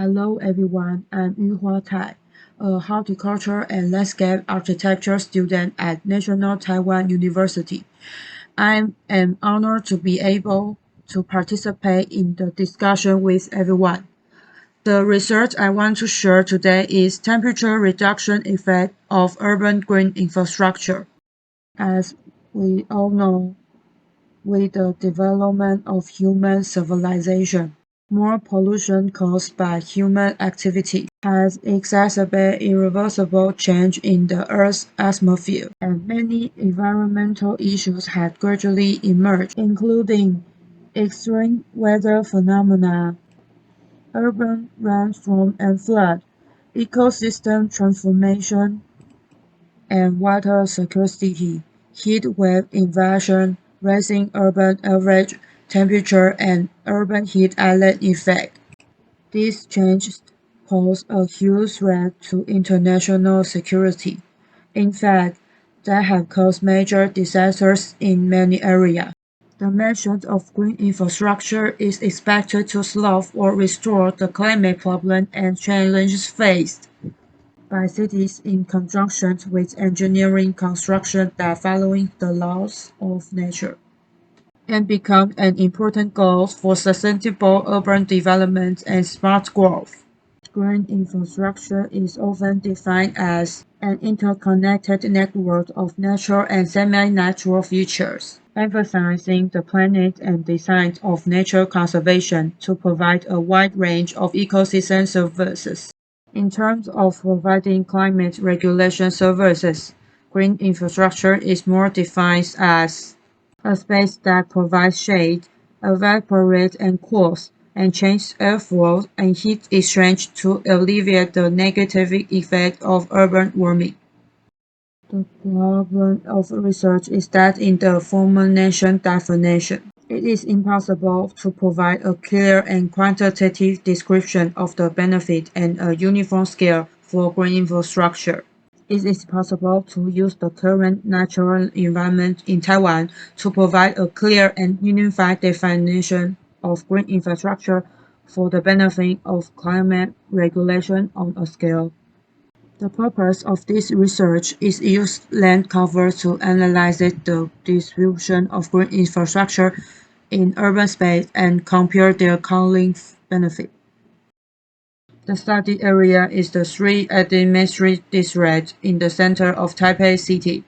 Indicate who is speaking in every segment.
Speaker 1: Hello everyone, I'm Yuhua Tai, a horticulture and landscape architecture student at National Taiwan University. I'm honored to be able to participate in the discussion with everyone. The research I want to share today is temperature reduction effect of urban green infrastructure. As we all know, with the development of human civilization, more pollution caused by human activity has exacerbated irreversible change in the Earth's atmosphere, and many environmental issues have gradually emerged, including extreme weather phenomena, urban rainstorm and flood, ecosystem transformation, and water scarcity, heat wave invasion, rising urban average temperature, and urban heat island effect. These changes pose a huge threat to international security. In fact, they have caused major disasters in many areas. The mention of green infrastructure is expected to solve or restore the climate problem and challenges faced by cities in conjunction with engineering construction that following the laws of nature, and become an important goal for sustainable urban development and smart growth. Green infrastructure is often defined as an interconnected network of natural and semi-natural features, emphasizing the planet and design of nature conservation to provide a wide range of ecosystem services. In terms of providing climate regulation services, green infrastructure is more defined as a space that provides shade, evaporates and cools, and changes airflow and heat exchange to alleviate the negative effect of urban warming. The problem of research is that in the former nation definition, it is impossible to provide a clear and quantitative description of the benefit and a uniform scale for green infrastructure. It is possible to use the current natural environment in Taiwan to provide a clear and unified definition of green infrastructure for the benefit of climate regulation on a scale. The purpose of this research is to use land cover to analyze the distribution of green infrastructure in urban space and compare their cooling benefit. The study area is the three administrative districts in the center of Taipei City: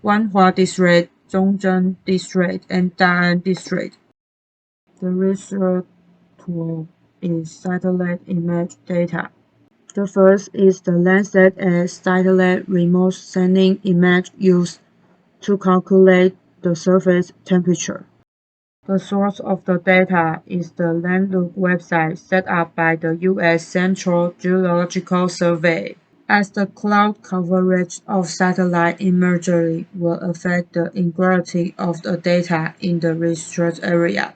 Speaker 1: Wanhua District, Zhongzheng District, and Da'an District. The research tool is satellite image data. The first is the Landsat as satellite remote sensing image used to calculate the surface temperature. The source of the data is the Landlook website set up by the U.S. Central Geological Survey. As the cloud coverage of satellite imagery will affect the integrity of the data in the research area,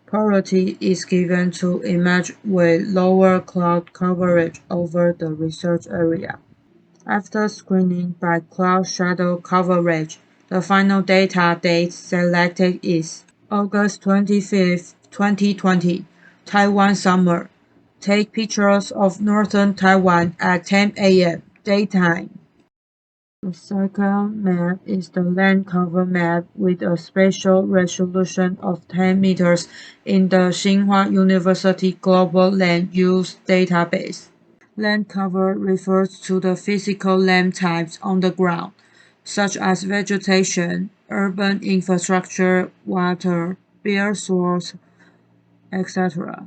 Speaker 1: priority is given to images with lower cloud coverage over the research area. After screening by cloud shadow coverage, the final data date selected is August 25th, 2020, Taiwan summer. Take pictures of northern Taiwan at 10 a.m. daytime. The second map is the land cover map with a spatial resolution of 10 meters in the Tsinghua University Global Land Use Database. Land cover refers to the physical land types on the ground, such as vegetation, urban infrastructure, water, bare soils, etc.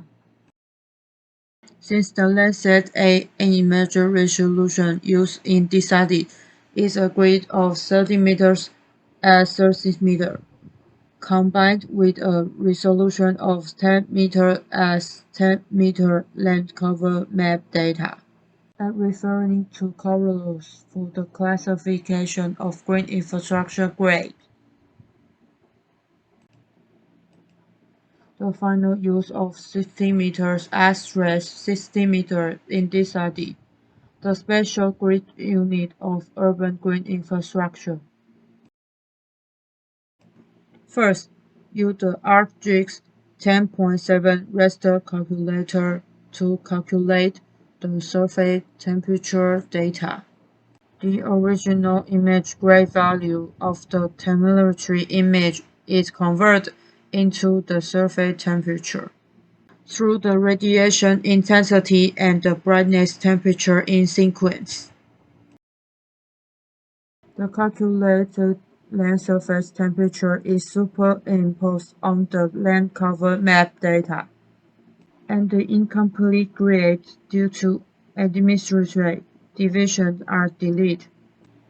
Speaker 1: Since the Landsat A image resolution used in this study is a grid of 30 meters at 30 meters, combined with a resolution of 10 meters at 10 meter land cover map data. I'm referring to corridors for the classification of green infrastructure grade. The final use of 60 meters * 60 meters in this study, the special grid unit of urban green infrastructure. First, use the ArcGIS 10.7 raster calculator to calculate the surface temperature data. The original image gray value of the telemetry image is converted into the surface temperature through the radiation intensity and the brightness temperature in sequence. The calculated land surface temperature is superimposed on the land cover map data, and the incomplete grades due to administrative division are deleted.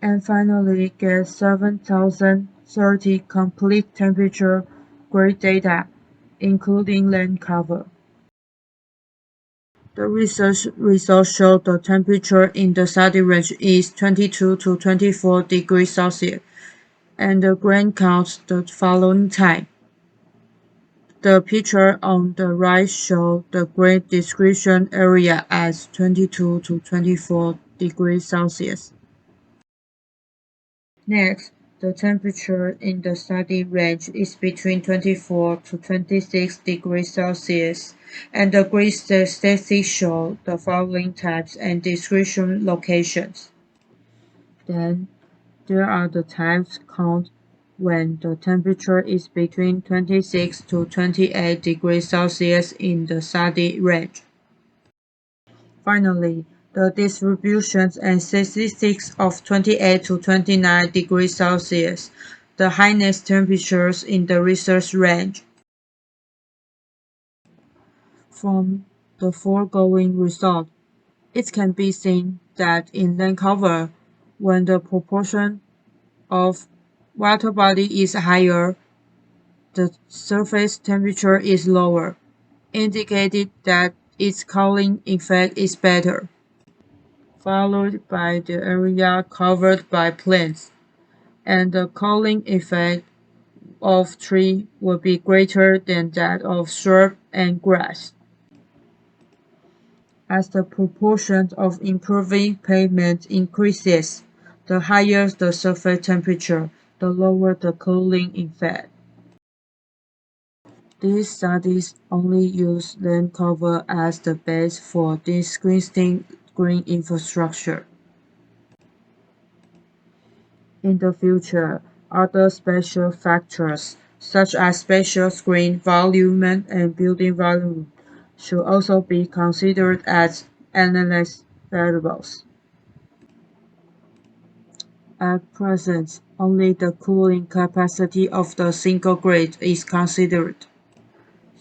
Speaker 1: And finally, get 7030 complete temperature grade data, including land cover. The research results show the temperature in the study range is 22 to 24 degrees Celsius, and the grain counts the following time. The picture on the right shows the grain distribution area as 22 to 24 degrees Celsius. Next, the temperature in the study range is between 24 to 26 degrees Celsius, and the grid statistics show the following types and distribution locations. Then, there are the types count when the temperature is between 26 to 28 degrees Celsius in the study range. Finally, the distributions and statistics of 28 to 29 degrees Celsius, the highest temperatures in the research range. From the foregoing result, it can be seen that in land cover, when the proportion of water body is higher, the surface temperature is lower, indicating that its cooling effect is better, followed by the area covered by plants, and the cooling effect of tree will be greater than that of shrub and grass. As the proportion of improving pavement increases, the higher the surface temperature, the lower the cooling effect. These studies only use land cover as the base for distinguishing green infrastructure. In the future, other spatial factors, such as spatial screen volume and building volume, should also be considered as analysis variables. At present, only the cooling capacity of the single grade is considered.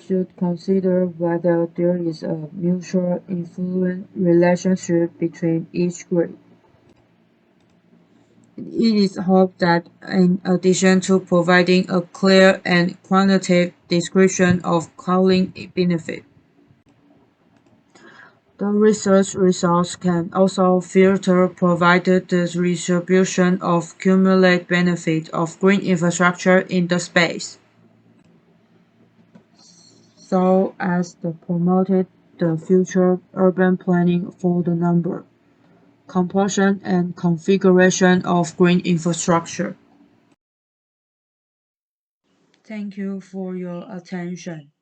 Speaker 1: Should consider whether there is a mutual influence relationship between each grade. It is hoped that in addition to providing a clear and quantitative description of cooling benefit, the research results can also filter provided the distribution of cumulative benefit of green infrastructure in the space, so as to promote the future urban planning for the number, composition, and configuration of green infrastructure. Thank you for your attention.